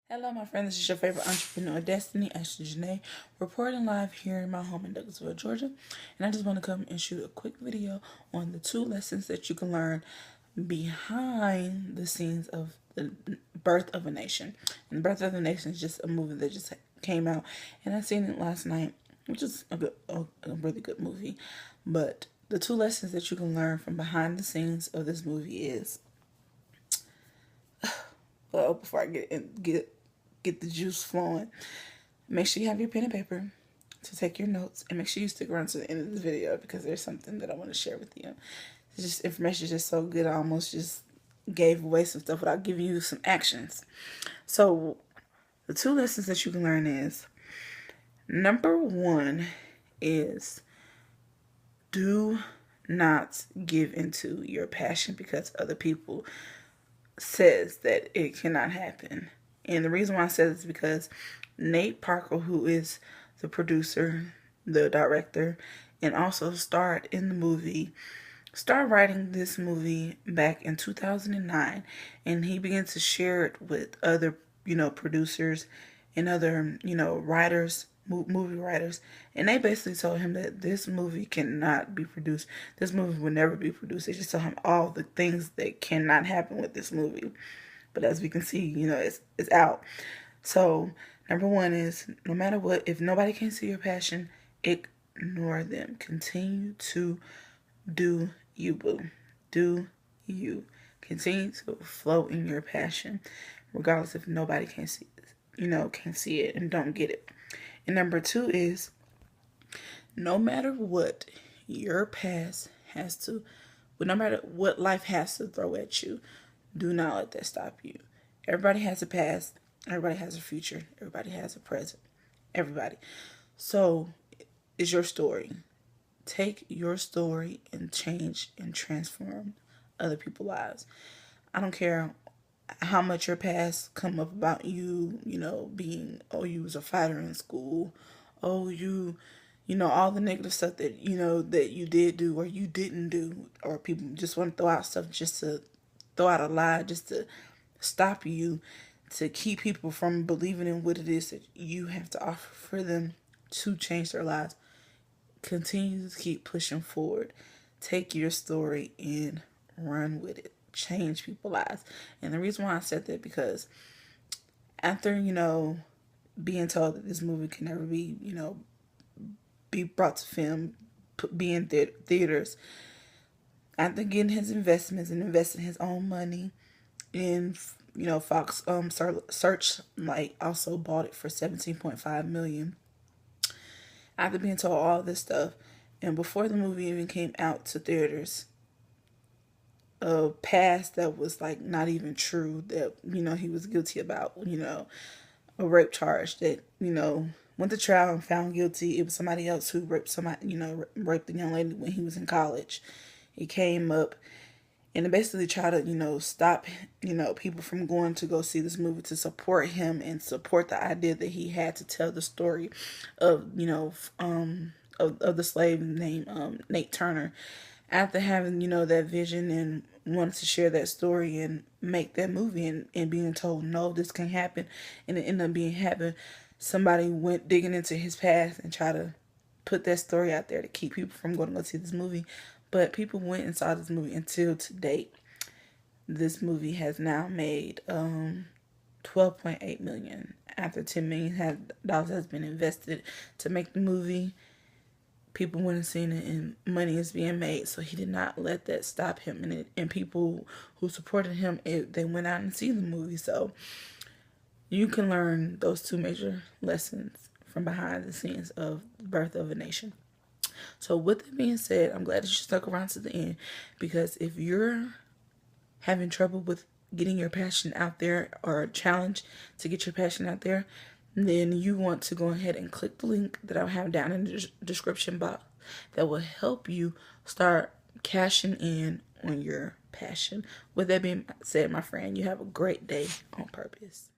Hello, my friends. This is your favorite entrepreneur, Destiny, Ashley Janae, reporting live here in my home in Douglasville, Georgia. And I just want to come and shoot a quick video on the 2 lessons that you can learn behind the scenes of the Birth of a Nation. And Birth of a Nation is just a movie that just came out, and I seen it last night, which is a really good movie. But the 2 lessons that you can learn from behind the scenes of this movie is, well, before I get the juice flowing, make sure you have your pen and paper to take your notes, and make sure you stick around to the end of this video because there's something that I want to share with you. It's just information is just so good. I almost just gave away some stuff without giving you some actions. So the 2 lessons that you can learn is, number 1 is, do not give into your passion because other people says that it cannot happen. And the reason why I said this is because Nate Parker, who is the producer, the director, and also starred in the movie, started writing this movie back in 2009, and he began to share it with other, producers and other, writers, movie writers, and they basically told him that this movie cannot be produced. This movie will never be produced. They just told him all the things that cannot happen with this movie. But as we can see, it's out. So number 1 is, no matter what, if nobody can see your passion, ignore them. Continue to do you, boo. Do you. Continue to flow in your passion, regardless if nobody can see it, can see it and don't get it. And number 2 is, no matter what your past has to, no matter what life has to throw at you, do not let that stop you. Everybody has a past. Everybody has a future. Everybody has a present. Everybody. So it's your story. Take your story and change and transform other people's lives. I don't care how much your past come up about you, being, oh, you was a fighter in school, oh, all the negative stuff that, that you did do or you didn't do, or people just want to throw out stuff just to throw out a lie, just to stop you, to keep people from believing in what it is that you have to offer for them to change their lives. Continue to keep pushing forward. Take your story and run with it. Change people's lives. And the reason why I said that, because after, being told that this movie can never be, be brought to film, be in theaters, after getting his investments and investing his own money in, Fox Searchlight also bought it for $17.5 million. After being told all this stuff, and before the movie even came out to theaters, a past that was like not even true, that he was guilty about, a rape charge that went to trial and found guilty. It was somebody else who raped somebody, raped the young lady when he was in college. He came up and basically tried to, stop, people from going to go see this movie, to support him and support the idea that he had to tell the story of, of the slave named Nate Turner. After having, that vision and wanted to share that story and make that movie, and being told, no, this can't happen, and it ended up being happen, somebody went digging into his past and tried to put that story out there to keep people from going to go see this movie. But people went and saw this movie. Until to date, this movie has now made $12.8 million. After $10 million has been invested to make the movie, people went and seen it, and money is being made. So he did not let that stop him. And people who supported him, they went out and see the movie. So you can learn those 2 major lessons from behind the scenes of the Birth of a Nation. So with that being said, I'm glad that you stuck around to the end, because if you're having trouble with getting your passion out there, or a challenge to get your passion out there, then you want to go ahead and click the link that I'll have down in the description box that will help you start cashing in on your passion. With that being said, my friend, you have a great day on purpose.